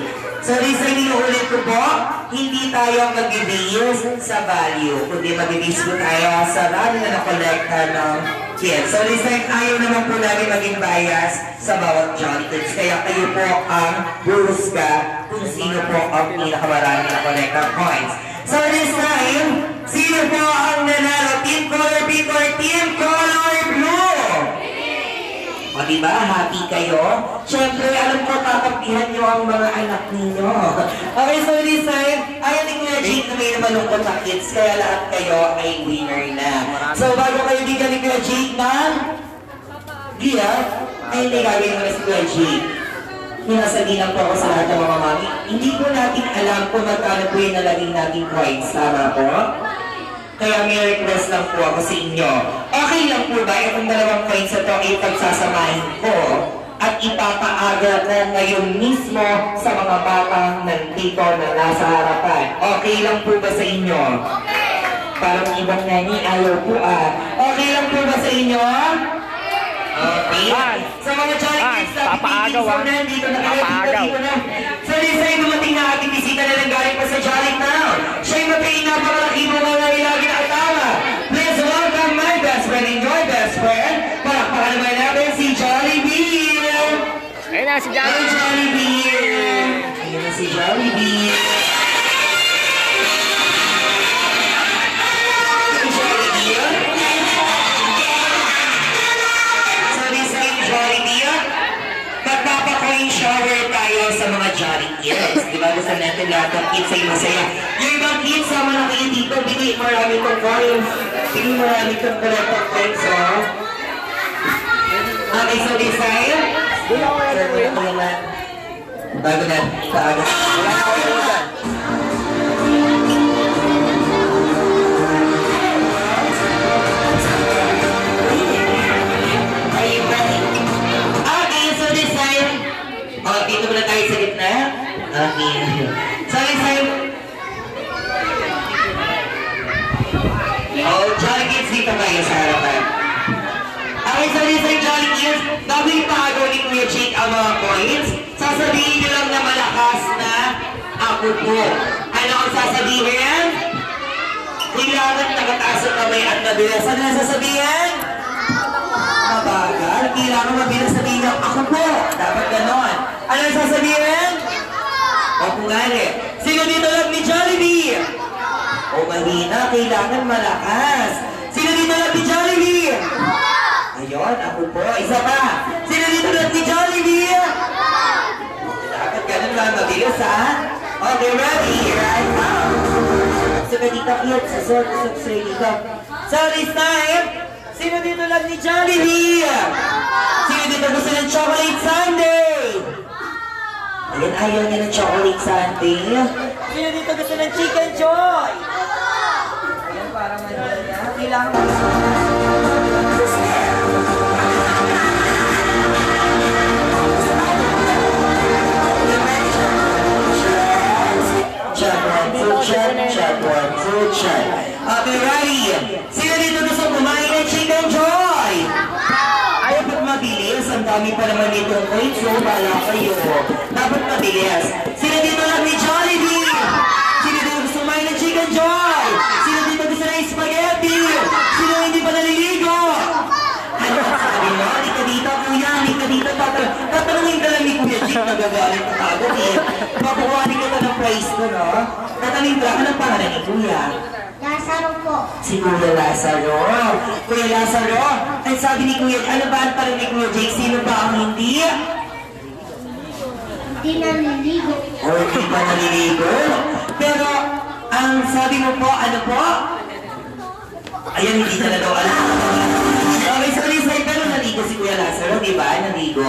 So, Risa, inuulit ko po, hindi tayo mag-base sa value, kundi mag-base po tayo sa value na nakolekta ng kids. So, Risa, ayaw naman po namin maging bias sa bawat Jolly Kids. Kaya kayo po ang buhusga kung sino po ang pinakamarami na kolekta points. So, this time, sino po ang nanalo? Team Color Pink or Team Color Blue? O diba, happy kayo? Siyempre, alam ko, tatampihan nyo ang mga anak ninyo. Okay, so this time, ayaw ni Kuya Jake na may namalungkot na kids, kaya lahat kayo ay winner na. So, bago kayo bigyan ni Kuya Jake ng gift, ay hindi gagawin mo na si Kuya Jake. Hinasabi lang po ako sa lahat ng mga mami, hindi po natin alam kung magkano po yung nalaging nating coins, tama po? Kaya may request lang po ako sa inyo. Okay lang po ba itong dalawang coins na ito ay pagsasamahin ko at ipapaaga ko ngayon mismo sa mga batang nandito na nasa harapan? Okay lang po ba sa inyo? Parang ibang nani, ayaw po ah. Okay lang po ba sa inyo? Okay. Sa mga Jolly Kids na papaagaw, dito na kayo, papaagaw. dito na. So this ay dumating na ating bisita na lang galing pa sa Jolly Town. Siya'y mapay napakalaki mo mga ilagi na atawa. Please welcome my best friend and your best friend. Palakpakan naman natin si Jollibee. Ayun na, si Hi, Johnny. Jollibee. Ayun na si Jollibee. Hi, Jollibee. So this time, Jollibee, magpapakoin shower tayo sa mga Jolly Kids. Diba gusto natin lahat ng kids ay masaya. Yung ibang kids, sama na kayo dito, bigay marami kong coins. Bigay marami kong collector coins, oh. Okay, so this time, bago na, paaga. Wala na ako dyan. Okay, so this time, dito muna tayo sa gitna. Okay. So this time, Jolly Kids, dito tayo sa harapan. Okay, so this time, Jolly Kids, bago ipaagaw ni Kuya Jake ang mga coins, sasabihin nyo lang na malakas na ako po. Ano ang sasabihin? Kailangan nakataas ang kamay at mabilis. Ano ang sasabihin? Mabagal. Kailangan mabilis sabihin niyo, ako po. Dapat ganon. Ano ang sasabihin? O kung gali. Sino dito lang ni Jollibee? O mahina. Kailangan malakas. Sino dito lang ni Jollibee? Ayun, ako po. Isa pa. Sino dito lang ni Jollibee? Dapat ganon lang mabilis, ha? Okay, ready? Right now. So, dito kids. Susot dito. So, this time, sino dito lang ni Jollibee? Sino dito gusto ng chocolate sundae? Ayun, ayaw niya ng chocolate sundae. Sino dito gusto ng chicken joy? Ayun, parang ano niya. Kailangan check. Okay, ready? Sino dito gusto kumain ng chicken joy? Ayaw pag mabilis, ang dami pa naman itong coins, so bala kayo. Dapat mabilis. Sino dito lang ni Jollibee? Sino dito gusto kumain ng chicken joy? Sino dito gusto ng spaghetti? Sino hindi pa naliligo? Ano ka sabi mo? Hindi ka dito, kuya. Hindi ka dito. Tatanungin ka lang ni Kuya Jake, nagagalit ka agad eh. Makukuhanin ka ng prize ko, no? Tatanungin ka, anong pangalan ni Kuya? Lazaro po. Si Kuya Lazaro. Kuya Lazaro, ay sabi ni Kuya, ano ba ang tanong ni Kuya Jake? Sino ba ang hindi? Hindi naliligo. O hindi pa naliligo. Pero, ang sabi mo po, ano po? Ayan, hindi ka na daw alam. Okay, so this time, pero naligo si Kuya Lazaro, di ba? Naligo?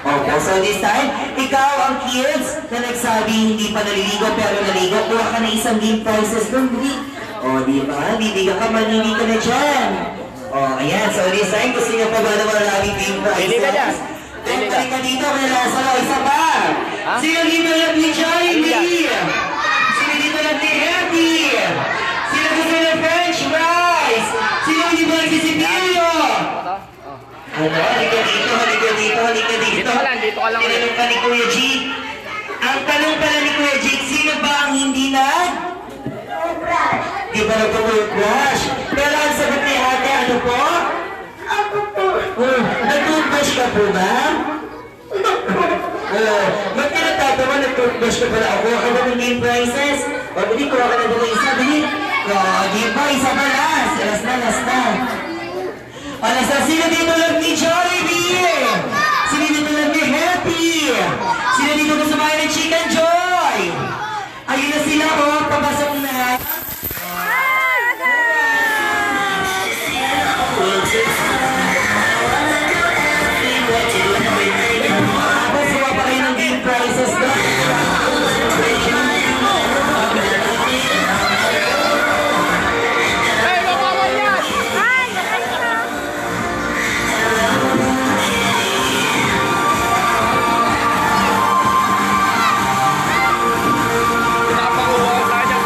Opo, so this time, ikaw ang kids na nagsabi hindi pa naliligo pero naligo, kuha ka na isang game prizes doon, di? O, di ba? Bibigyan ka, manili ka na dyan. O, ayan, so this time, gusto niyo pa ba na maraming game prizes? Pili ka dyan. Pili ka. Balik ka dito, Kuya Lazaro, isa pa. Ha? Sino dito lang ni Jollibee? Sino dito lang ni Happy? Sino gusto ng French fries? Sino dito lang si Sipilio? Ano? Halika dito, halika dito, halika dito. Dito ka lang, dito ka lang. Tinanong ka ni Kuya G. Ang tanong pala ni Kuya G, sino ba ang hindi nag? Di ba nagpo-crush? Pero ang sagot ni ate, ano po? Oh, nag-toothbrush ka po ba? Oh, ba't ka natatawa? Nag-toothbrush ka pala ako. Ako ng game prizes. O, bili, kuha ka na dito isa, bili. O, di ba? Isa pa last. Last na, last na. O, last na. Sino dito lang ni Jollibee? Sino dito lang ni Happy? Sino dito gusto kumain ng Chicken Joy? Ayun na sila, oh. Papasok na. Tapos, suwa pa kayo ng game prizes doon. Hey, mabawal yan! Pinapakuha ka niya.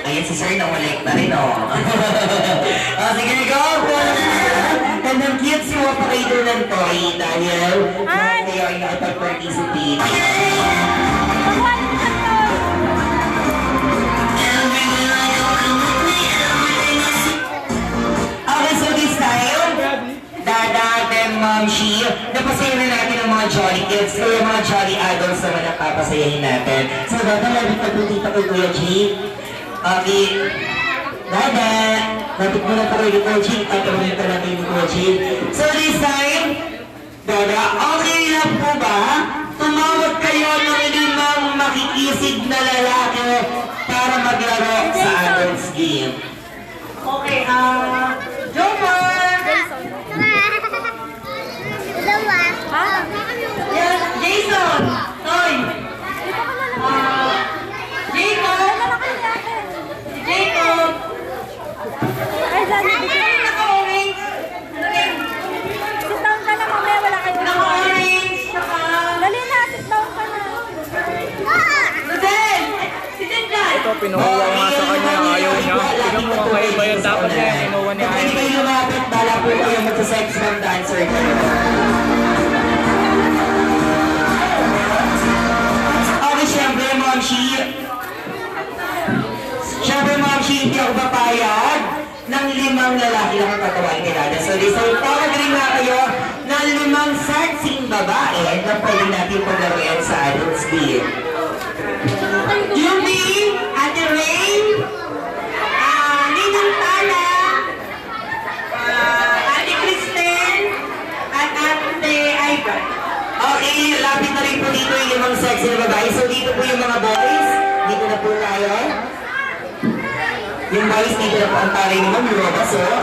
Ayan si Sir, nawalik na rin, oh. Sige, go! And ang cute si Wapa kayo doon ng toy dahil kayo ay nakapag-participate. Okay, so this time, Dada, then Ma'am Shi, napasaya na natin ang mga jolly kids, kaya mga jolly adults naman ang papasayahin natin. So, Dada, lagi pa doon dito kay Kuya G. Okay. Dada, lapit mo na po kay Kuya G. Tatanungin ka natin ni Kuya G. So, this time, Dada, okay lang po ba? Tumawag kayo ng limang makikisig na lalaki para maglaro sa adults game. Okay, Jomar! Dalawa. Yes, Jason! Toy! Jacob! Jacob! Ay, dali. Naka-orange! Sit down ka na, mamaya wala kayo. Naka-orange! Dali na, sit down ka na. Rodel! Si Jenjan! Ito, pinuha nga sa kanya, ayaw niya. Tignan mo kung iba yung dapat niya, kinuha niya. Pwede kayo lumapit, bala po kayo magsa-sex bomb dancer kayo. Okay, syempre, Ma'am Shi. Syempre, Ma'am Shi, hindi ako papayag ng limang lalaki lang ang katawan kay Dada. So, tawag-ring nga kayo ng limang sexing babae na pwede natin paglaruin sa adults game. Yumi, Ate Rain, Ninang Tala, Ate Kristen, at Ate Ivan. Okay, lapit na rin po dito yung limang sexy na babae. So dito po yung mga boys. Dito na po tayo. Yung boys dito na po ang taray naman. Yung robas, oh.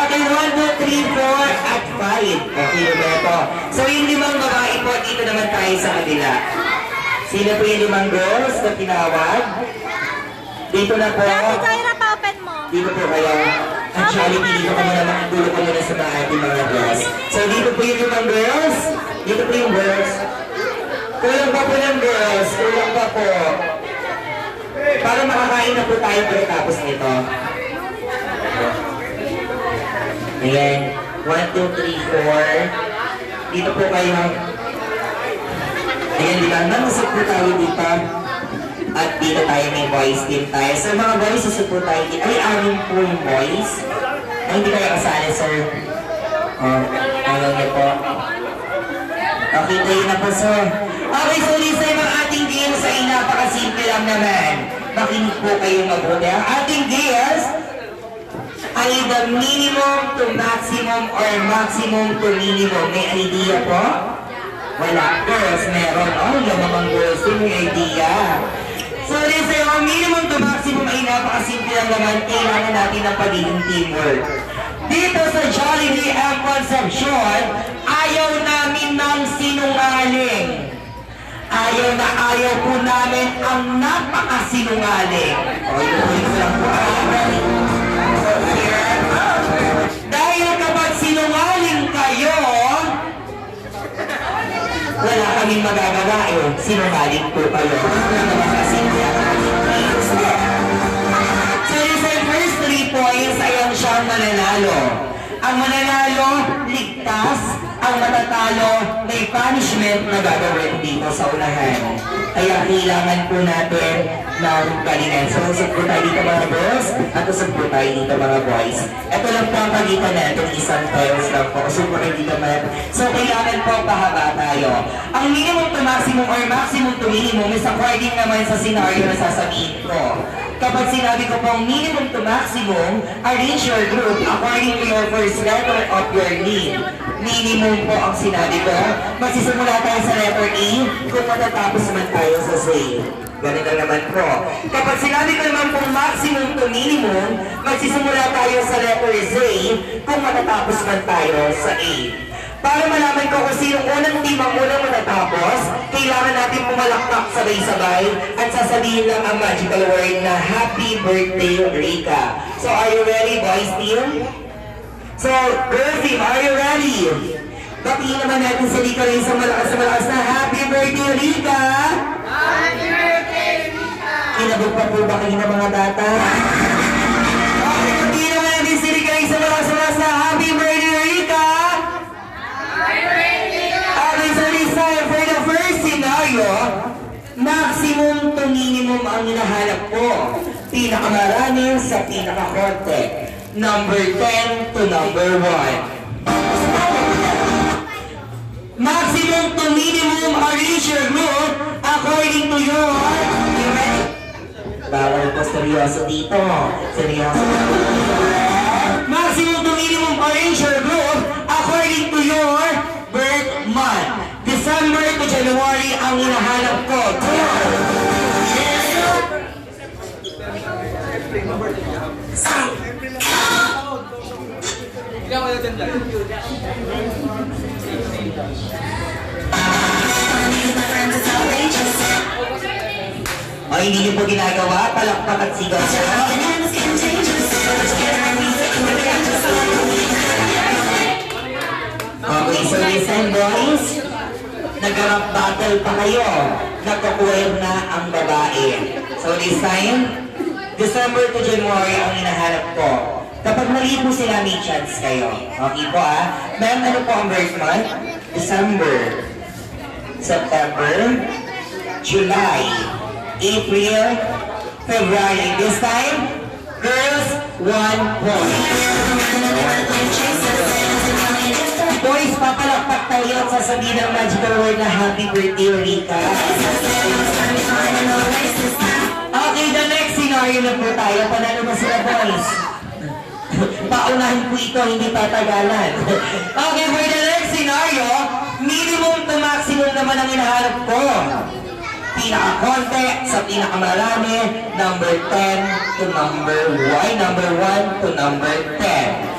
Okay, 1, 2, 3, 4, at 5. Okay, Roberto. So yung limang babae po, dito naman tayo sa kabila. Sino po yung limang girls na tinawag? Dito na po. Jaira, pa-open mo. Dito po kayo. Actually, dito ka muna makigulo ko muna sa mga ating mga girls. So, dito po yung limang girls. Dito po yung girls. Kulang pa po ng girls. Kulang pa po. Para makakain na po tayo pagkatapos nito. Ayan. 1, 2, 3, 4. Dito po kayo. Ayan, di ba? Namusap po tayo dito. At dito tayo may boys team tayo. So mga boys, susuport tayo dito. Ay, amin po yung boys. Ay, hindi kayo kasali, sir. Ayaw niyo po. Okay, tayo na po, sir. Okay, so this time ang ating games ay napakasimple lang naman. Makinig po kayong mabuti. Ang ating games ay the minimum to maximum or maximum to minimum? May idea po? Wala. Girls, meron. Oh, yung mga girls din may idea. So, listen, ang minimum to maximum ay napakasimple lang naman. Kailangan natin ng pagiging teamwork. Dito sa Jollibee ang Concepcion, ayaw namin ng sinungaling. Ayaw na ayaw po namin ang napakasinungaling. O, yun lang po. Dahil kapag sinungaling kayo, wala kaming magagawa eh. Sinungaling po kayo. So, sa first 3 points ay ang siyang mananalo. Ang mananalo, ligtas. Ang matatalo, may punishment na gagawin dito sa unahan. Kaya kailangan po natin ng galingan. So, usap po tayo dito mga girls at usap po tayo dito mga boys. Ito lang po ang pagitan natin, isang tiles lang po. Usap po kayo dito mga. So, kailangan po pahaba tayo. Ang minimum to maximum or maximum to minimum is according naman sa scenario na sasabihin ko. Kapag sinabi ko pong minimum to maximum, arrange your group according to your first letter of your name. Minimum po ang sinabi ko. Magsisimula tayo sa letter A kung matatapos man tayo sa Z. Ganun lang naman po. Kapag sinabi ko naman pong maximum to minimum, magsisimula tayo sa letter Z kung matatapos man tayo sa A. Para malaman ko kung sinong unang team ang unang matatapos, kailangan natin pumalakpak sabay-sabay at sasabihin lang ang magical word na Happy Birthday, Rika. So, are you ready, boys team? So, girls team, are you ready? Batiin naman natin si Rika rin sa malakas na Happy Birthday, Rika! Happy Birthday, Rika! Kinabog pa po ba kayo ng mga bata? Okay, batiin naman natin si Rika rin sa malakas na Happy Birthday, Rika! Okay, so this time, for the first scenario, maximum to minimum ang hinahanap ko. Pinakamarami sa pinakakonte. Number 10 to number 1. Maximum to minimum arrange your group according to your... You ready? Bawal po seryoso dito. Seryoso. Maximum to minimum arrange your group according to your birth month. December to January ang hinahanap ko. O, hindi niyo po ginagawa, palakpak at sigaw siya. Okay, so listen boys, nag-rap battle pa kayo, nagkakuwer na ang babae. So this time, December to January ang hinahanap ko. Kapag mali po sila, may chance kayo. Okay po Ma'am, ano po ang birth month? December, September, July, April, February. This time, girls, 1 point. Boys, papalakpak tayo at sasabihin ng magical word na Happy Birthday, Rika. Okay, the next scenario na po tayo. Panalo ba sila, boys? Paunahin po ito, hindi tatagalan. Okay, for the next scenario, minimum to maximum naman ang hinahanap ko. Pinaka-konti sa pinakamarami, number 10 to number 1, number 1 to number 10.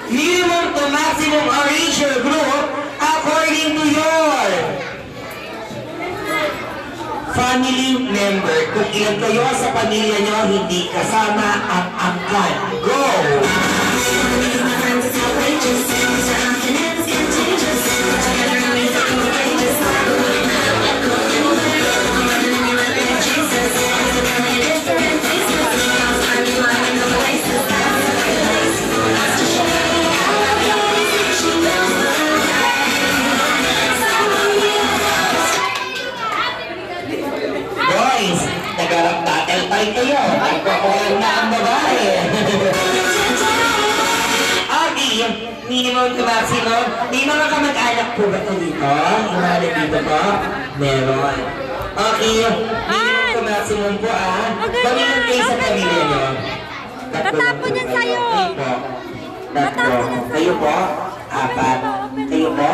Minimum to maximum arrange your group according to your family member. Kung ilan kayo sa pamilya nyo, hindi kasama ang angkan. Go! Boys, nag-arap battle tayo kayo. Nagpakulang na ang babae. Okay, minimum to maximum. May mga kamag-anak po ba ito dito? Imalit dito po? Meron. Okay, minimum to maximum po Pamilya kayo sa pamilya nyo. Tatapon yan sa'yo. Tatlo. Kayo po? Apat. Kayo po?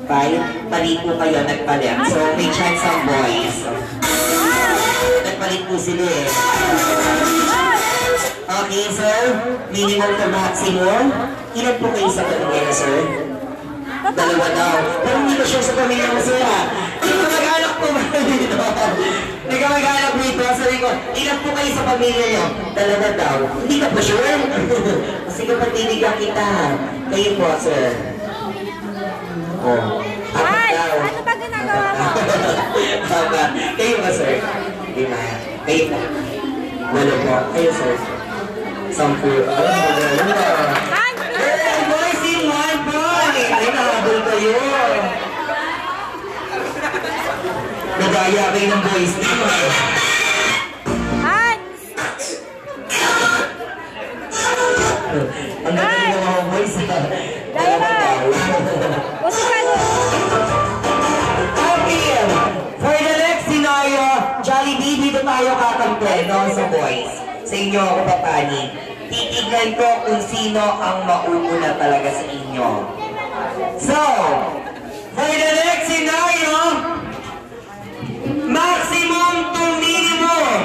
5. Mali po kayo, nagpalit. So, may chance ang boys. Nagpalit po sila eh. Okay, sir. Minimum to maximum. Ilan po kayo sa pamilya, sir? Dalawa daw. Pero hindi ko sure sa pamilya mo, sir, ha? Hindi ka mag-anak po ba dito? Hindi ka mag-anak po ito. Sabi ko, ilan po kayo sa pamilya nyo? Dalawa daw. Hindi ka po sure? Sige, patibigyan kita. Kayo po, sir. Oh. Apat Ay, daw. ano ba ginagawa mo? Apat. Kayo ba, sir? Lima. Kayo po. Walo po. Kayo, sir. 10. Ay, Hey, boys in one boy! Ay, nahabol kayo. Nagaya kayo ng boys team. Hans! Ang galing ng mga boys. Dalawa. Gusto ka mo? Okay. For the next scenario, Jollibee, dito tayo kakampi, no, sa boys. Sa inyo ako papani. Titignan ko kung sino ang mauuna talaga sa inyo. So, for the next scenario, maximum to minimum.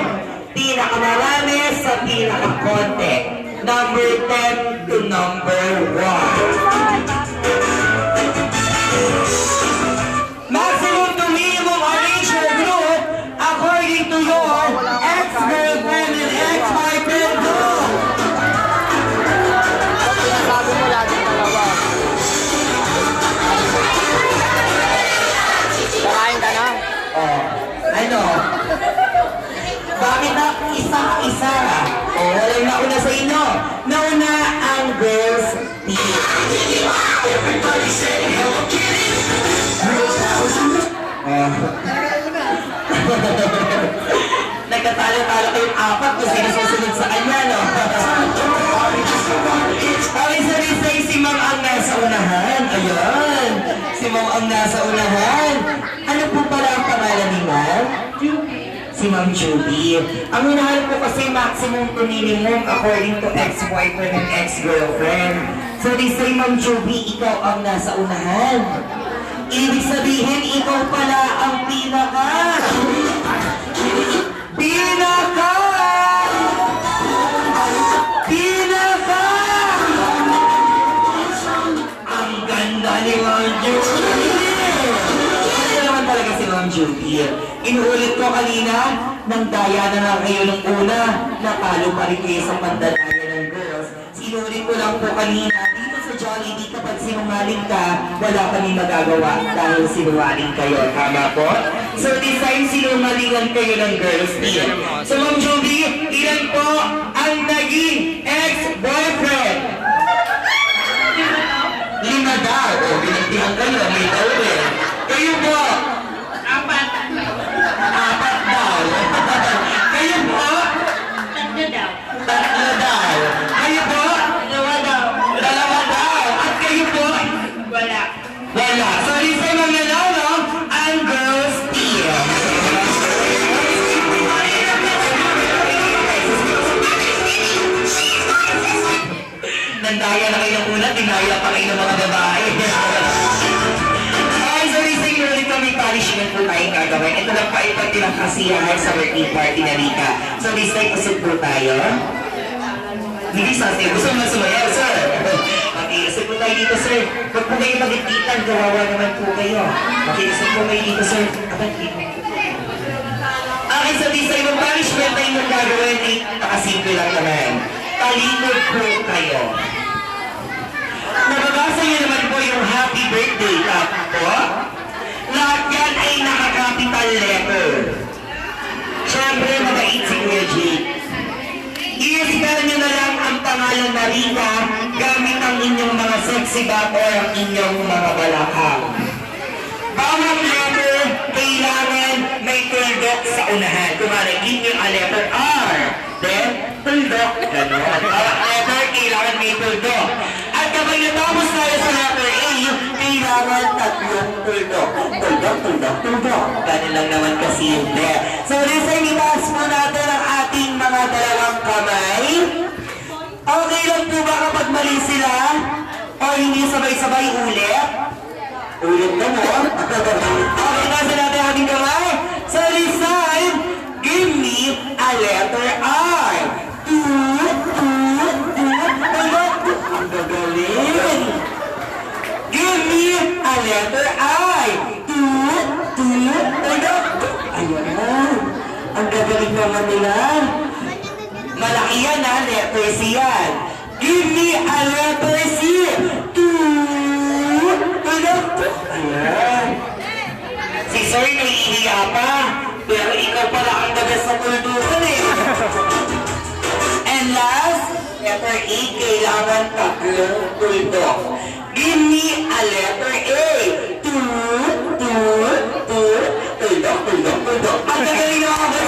Pinakamarami sa pinakakonti. Number 10 to number 1. Maximum to minimum arrange your group according to your ex-girlfriend and ex-boyfriend group. Sabi mo lagi dalawa. Kakain ka na? Oh, ano? Bakit na isa-isa? Oh, walang nauna sa inyo. Nauna ang girls team. Oh. Nagkatalo-talo kayong apat kung sino susunod sa kanya, no? Okay, sabi si Ma'am ang nasa unahan. Ayun. Si Ma'am ang nasa unahan. Ano po pala ang pangalan ni Ma'am? Si Ma'am Judy. Ang hinahanap ko kasi maximum to minimum according to ex-boyfriend and ex-girlfriend. So they say, Ma'am Judy, ikaw ang nasa unahan. Ibig sabihin, ikaw pala ang pinaka. Pinaka! Pinaka! Ang ganda ni Ma'am Judy! Ano naman talaga si Ma'am Judy? Inuulit ko kanina, nang daya na nga kayo nung una, natalo pa rin kayo sa pandalaya ng girls. Sinulit ko lang po kanina, dito sa Jollibee, kapag sinungaling ka, wala kami magagawa dahil sinungaling kayo. Tama po? So this time, sinungalingan kayo ng girls team. So Ma'am Judy, ilan po ang naging ex-boyfriend? 5 daw. O, binagtihan kayo, may tawin. Kayo po? 4 daw. Kayo po? 3 daw. 3 daw. Kayo po? 2 daw. 2 daw. At kayo po? Wala. Wala. So, isa mga nanalo ang girls team. Nandaya na kayo ng una, tinaya pa kayo ng mga babae. Ay, sorry sa inyo ulit kami punishment po tayong gagawin. Ito lang pa ipagtilang kasiyahan sa birthday party na Rika. So this time, usog po tayo. Hindi sa atin. Gusto mo sumayaw, sir? Okay, usog po tayo dito, sir. Huwag po kayo magititan. Gawawa naman po kayo. Okay, usog po kayo dito, sir. Abang dito. Okay, so this time, ang punishment na yung gagawin ay nakasimple lang naman. Talikod po kayo. Nababasa niyo naman po yung happy birthday cup po. Lahat yan ay naka-capital letter. Siyempre, mabait si Kuya Jake. I-spell niyo na lang ang pangalan na Rika gamit ang inyong mga sexy bat or ang inyong mga balakang. Bawat letter, kailangan may tuldok sa unahan. Kumari, give you a letter R. Then, tuldok. Ganon. Bawat letter, kailangan may tuldok. At kapag natapos tayo sa letter A, kailangan 3 tuldok. Tuldok, tuldok, tuldok. Ganun lang naman kasi yun there. So, listen, itaas po natin ang ating mga dalawang kamay. Okay lang po ba kapag mali sila? O hindi sabay-sabay ulit? Ulit na mo? Okay, nasa natin ating kamay. Sa this time, give me a letter I. Ang gagaling. Give me a letter I. Ayan. Ang gagaling naman nila. Malaki yan ha, letter C yan. Give me a letter C. Ayan. Si Sir nahihiya pa. Pero ikaw pala ang daga sa kulturan eh. And last, letter A, kailangan tatlong tuldok. Give me a letter A. Tuldok. Ang gagaling ako ba?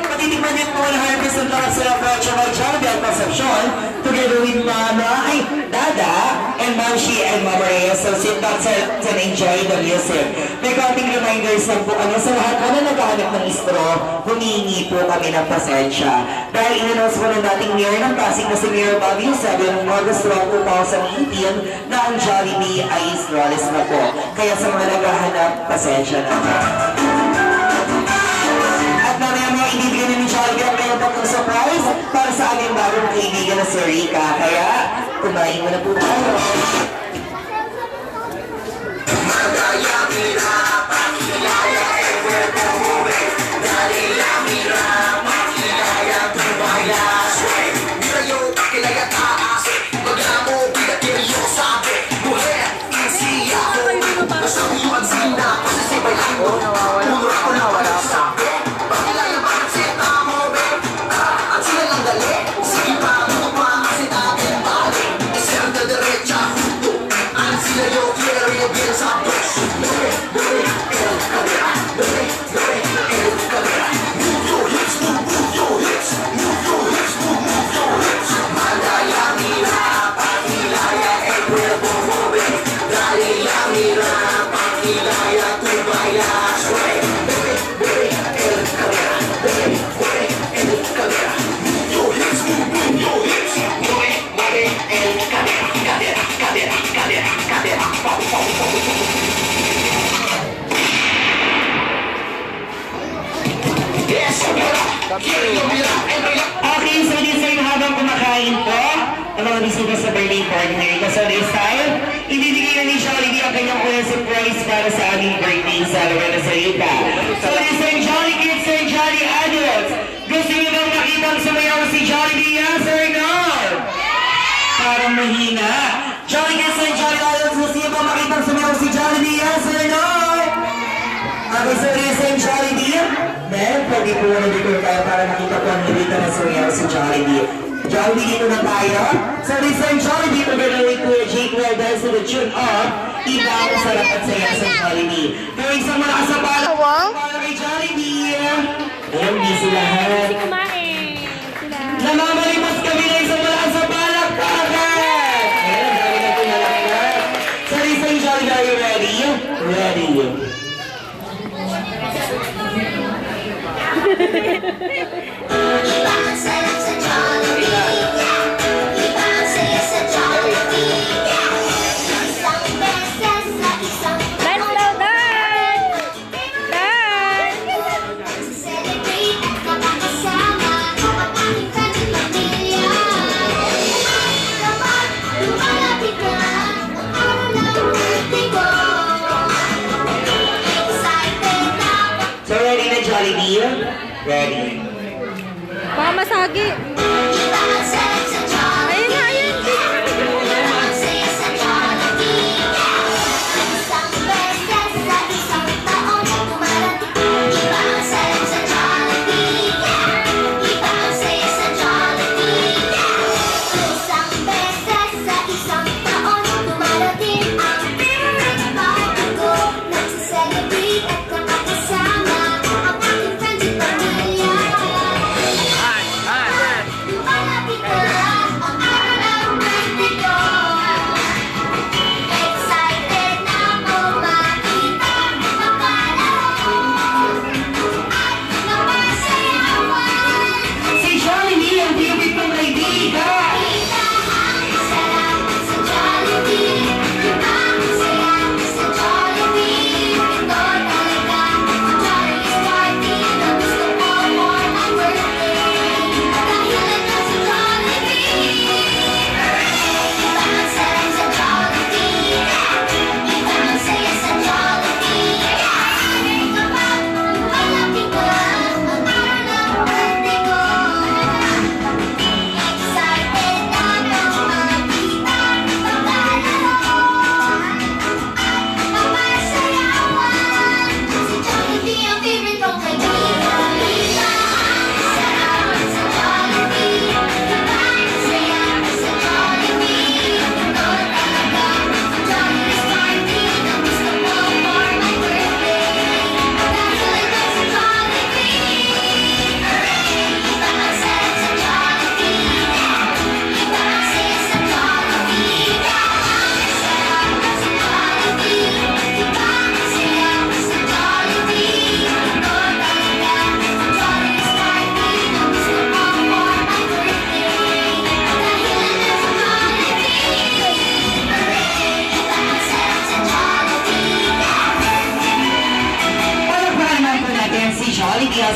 Patitikman niyo po 100% lakas sila Francia Marchand at Concepcion together with Mama, Dada, and Mamshi and Mama Reyes. So sit back and enjoy the music. May konting reminders lang po sa lahat na naghahanap ng straw, humingi po kami ng pasensya. Dahil inanos po ng dating mayor ng Pasig na si Mayor Bobby Eusebio noong August 12, 2018 na ang Jollibee ay strawless na po. Kaya sa mga naghahanap, pasensya na po. Mamaya mga ibibigyan na ni Jollibee ang mayroon pang surprise para sa aming bagong kaibigan na si Rika. Kaya, kumain mo na po tayo. Okay, so this time habang kumakain po ang mga bisita sa birthday party na ito. So this time, ibibigay na ni Jollibee ang kanyang unang surprise para sa aming birthday celebrant na sa Rita. So this time, Jolly Kids and Jolly Adults, gusto niyo bang makitang sumayaw si Jollibee? Yes or no? Parang mahina. Jolly Kids and Jolly Adults, gusto niyo bang makitang sumayaw si Jollibee? Yes or no? Okay, so this time, Jollibee, then pwede po na dito tayo para makita po ang nilita na sumayaw si Jollibee. Jollibee, dito na tayo. So this time, Jollibee, together with Kuya Jake, will dance to the tune of Iba ang sarap at saya sa Jollibee. Pero isang malakas sa pala kay Jollibee. Ayan, busy lahat. Namamalimos kami na isang malakas sa palakpakan. Ayan, dami na po nalakihan. So this time, Jollibee, are you ready? Ready. Iba ang sarap sa Jollibee. Iba ang saya sa Jollibee. Isang beses sa isang Dance daw, dance! Dance! celebrate at makakasama. Kapag aming kanyang pamilya.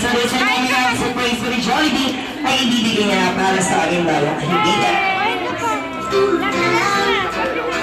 resolution namin ang surprise for Jollibee ay ibibigay niya para sa aming bawat kaibigan. Ay, nako. Lakas na.